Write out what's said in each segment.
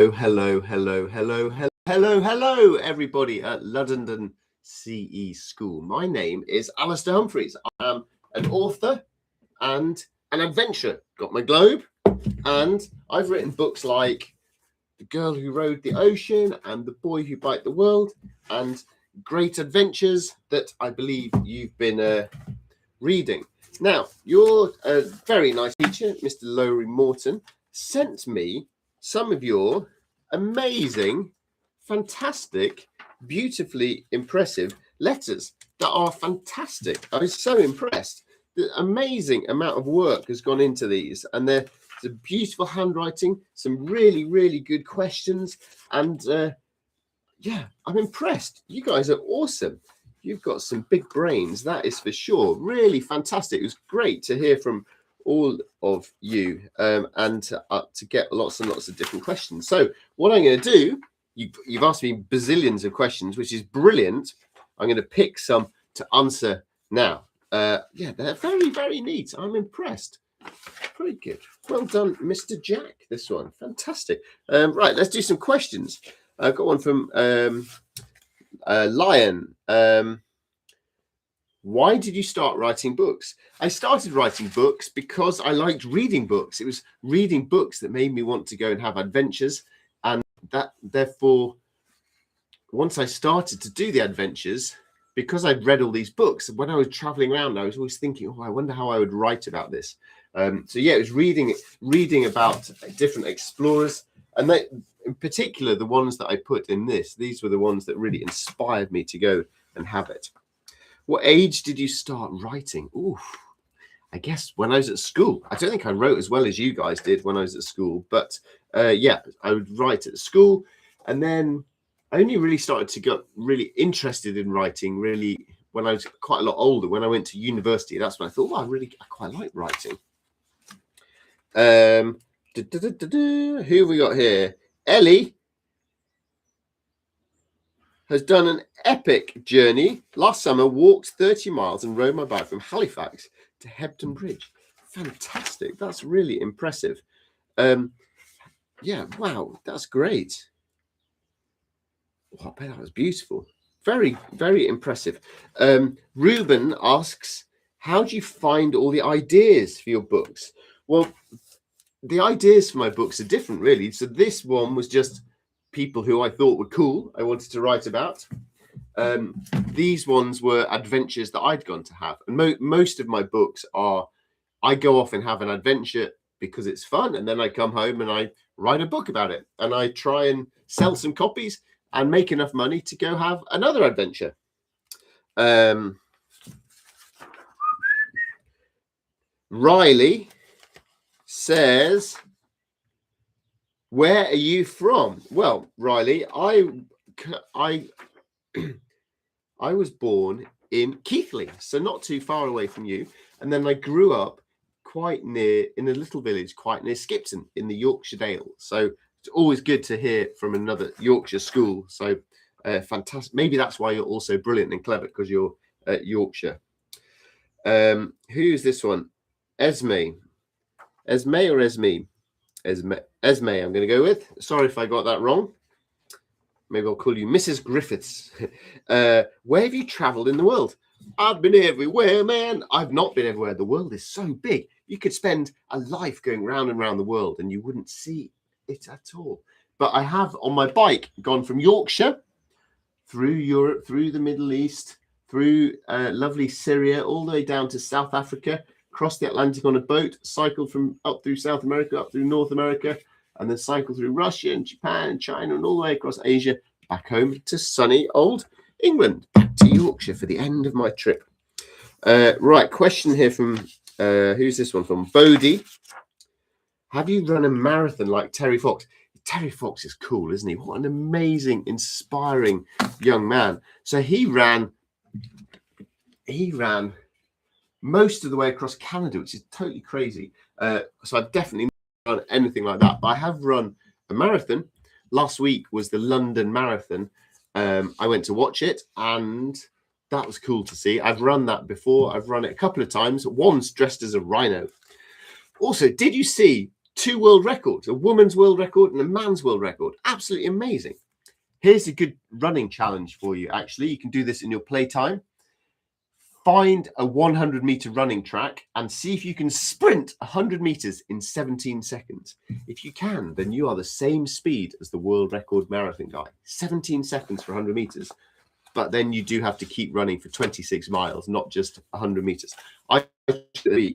Hello, everybody at Luddenden CE School. My name is Alistair Humphreys. I am an author and an adventurer. Got my globe, and I've written books like The Girl Who Rode the Ocean and The Boy Who Bite the World, and great adventures that I believe you've been reading. Now, your very nice teacher, Mr. Lowry Morton, sent me some of your amazing, fantastic, beautifully impressive letters that are fantastic. I was so impressed. The amazing amount of work has gone into these, and they're beautiful handwriting, some really, really good questions, and yeah, I'm impressed. You guys are awesome. You've got some big brains, that is for sure. Really fantastic. It was great to hear from all of you and to get lots and lots of different questions. So what I'm going to do, you've asked me bazillions of questions, which is brilliant. I'm going to pick some to answer now. Yeah, they're very, very neat. I'm impressed. Pretty good. Well done, Mr. Jack, this one. Fantastic. Right, let's do some questions. I've got one from Lion. Why did you start writing books? I started writing books because I liked reading books. It was reading books that made me want to go and have adventures. And that, therefore, once I started to do the adventures, because I'd read all these books, when I was traveling around, I was always thinking, oh, I wonder how I would write about this. So yeah, it was reading about different explorers, and they, in particular, the ones that I put in this, these were the ones that really inspired me to go and have it. What age did you start writing? Ooh, I guess when I was at school. I don't think I wrote as well as you guys did when I was at school, but yeah, I would write at school, and then I only really started to get really interested in writing really when I was quite a lot older. When I went to university, that's when I thought, well, I quite like writing. Who have we got here? Ellie has done an epic journey. Last summer, walked 30 miles and rode my bike from Halifax to Hebden Bridge. Fantastic. That's really impressive. Yeah, wow, that's great. Oh, I bet that was beautiful. Very, very impressive. Ruben asks, how do you find all the ideas for your books? Well, the ideas for my books are different, really. So this one was just people who I thought were cool, I wanted to write about. These ones were adventures that I'd gone to have. And most of my books are, I go off and have an adventure because it's fun, and then I come home and I write a book about it. And I try and sell some copies and make enough money to go have another adventure. Riley says, where are you from? Well, Riley, I was born in Keighley, so not too far away from you. And then I grew up quite near, in a little village quite near Skipton in the Yorkshire Dales. So it's always good to hear from another Yorkshire school. So fantastic. Maybe that's why you're also brilliant and clever, because you're at Yorkshire. Who's this one? Esme or Esme? Esme, I'm going to go with. Sorry if I got that wrong. Maybe I'll call you Mrs. Griffiths. Where have you travelled in the world? I've been everywhere, man. I've not been everywhere. The world is so big. You could spend a life going round and round the world and you wouldn't see it at all. But I have, on my bike, gone from Yorkshire through Europe, through the Middle East, through lovely Syria, all the way down to South Africa, crossed the Atlantic on a boat, cycled from up through South America, up through North America, and then cycled through Russia and Japan and China and all the way across Asia, back home to sunny old England, back to Yorkshire for the end of my trip. Right, question here from, who's this one from? Bodie. Have you run a marathon like Terry Fox? Terry Fox is cool, isn't he? What an amazing, inspiring young man. So he ran most of the way across Canada, which is totally crazy. So I've definitely not done anything like that, but I have run a marathon. Last week was the London Marathon. I went to watch it, and that was cool to see. I've run that before. I've run it a couple of times, once dressed as a rhino. Also, did you see 2 world records, a woman's world record and a man's world record. Absolutely amazing. Here's a good running challenge for you, actually. You can do this in your playtime. Find a 100-meter running track and see if you can sprint 100 meters in 17 seconds. If you can, then you are the same speed as the world record marathon guy. 17 seconds for 100 meters. But then you do have to keep running for 26 miles, not just 100 meters.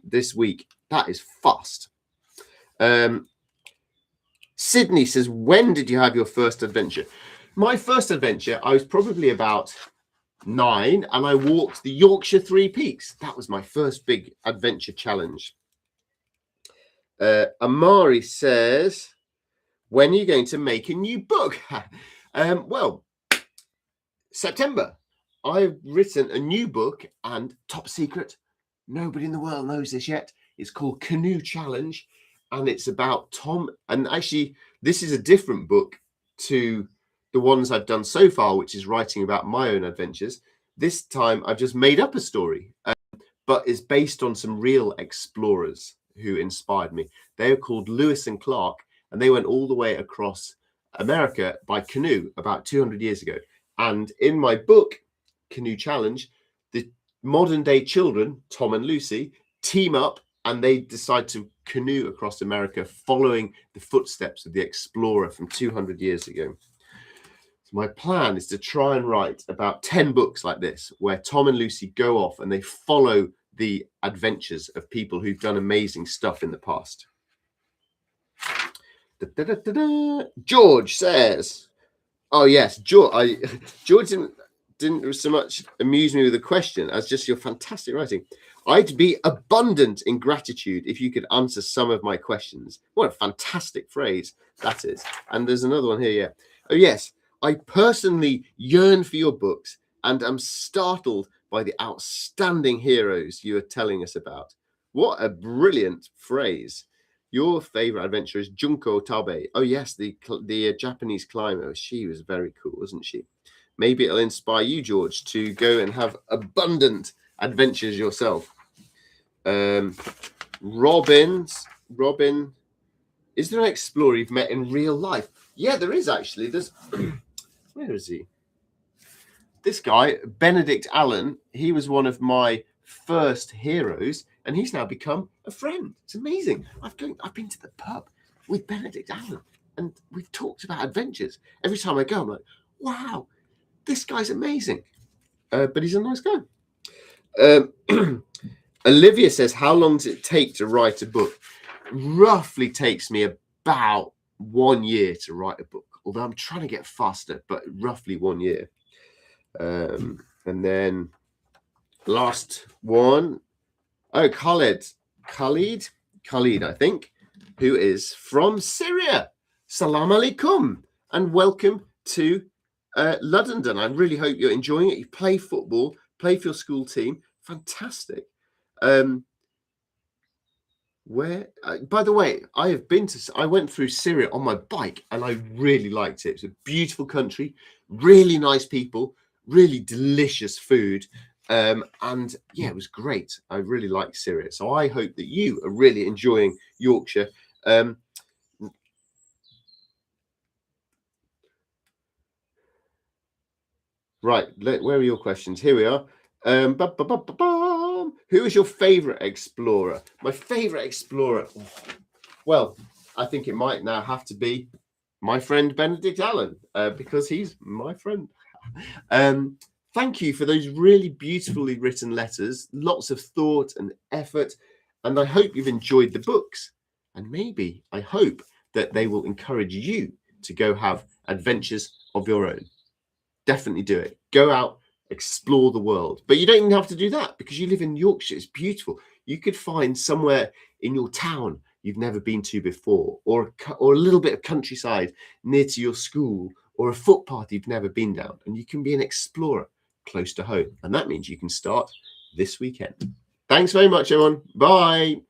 This week, that is fast. Sydney says, when did you have your first adventure? My first adventure, I was probably about 9, and I walked the Yorkshire Three Peaks. That was my first big adventure challenge. Amari says, when are you going to make a new book? Well, September. I've written a new book, and top secret, nobody in the world knows this yet. It's called Canoe Challenge, and it's about Tom. And actually, this is a different book to the ones I've done so far, which is writing about my own adventures. This time, I've just made up a story, but it's based on some real explorers who inspired me. They are called Lewis and Clark, and they went all the way across America by canoe about 200 years ago. And in my book, Canoe Challenge, the modern day children, Tom and Lucy, team up and they decide to canoe across America following the footsteps of the explorer from 200 years ago. So my plan is to try and write about 10 books like this, where Tom and Lucy go off and they follow the adventures of people who've done amazing stuff in the past. George says, oh yes, George didn't so much amuse me with a question as just your fantastic writing. I'd be abundant in gratitude if you could answer some of my questions. What a fantastic phrase that is. And there's another one here, yeah. Oh yes, I personally yearn for your books and am startled by the outstanding heroes you are telling us about. What a brilliant phrase. Your favorite adventure is Junko Tabe. Oh yes, the Japanese climber. She was very cool, wasn't she? Maybe it'll inspire you, George, to go and have abundant adventures yourself. Robin, is there an explorer you've met in real life? Yeah, there is actually. There's where is he? This guy, Benedict Allen, he was one of my first heroes, and he's now become a friend. It's amazing. I've been to the pub with Benedict Allen, and we've talked about adventures. Every time I go, I'm like, wow, this guy's amazing. But he's a nice guy. Olivia says, how long does it take to write a book? Roughly takes me about 1 year to write a book, although I'm trying to get faster, but roughly 1 year. And then last one. Oh, Khalid, I think, who is from Syria. Salam alaikum, and welcome to Luddenden. I really hope you're enjoying it. You play football, play for your school team. Fantastic. By the way, I went through Syria on my bike and I really liked it. It's a beautiful country, really nice people, really delicious food. And yeah, it was great. I really liked Syria. So I hope that you are really enjoying Yorkshire. Right, where are your questions? Here we are. Who is your favorite explorer? My favorite explorer. Well, I think it might now have to be my friend Benedict Allen, because he's my friend. Thank you for those really beautifully written letters, lots of thought and effort, and I hope you've enjoyed the books. And maybe I hope that they will encourage you to go have adventures of your own. Definitely do it. Go out, explore the world. But you don't even have to do that because you live in Yorkshire. It's beautiful. You could find somewhere in your town you've never been to before, or a little bit of countryside near to your school, or a footpath you've never been down, and you can be an explorer close to home. And that means you can start this weekend. Thanks very much, everyone. Bye.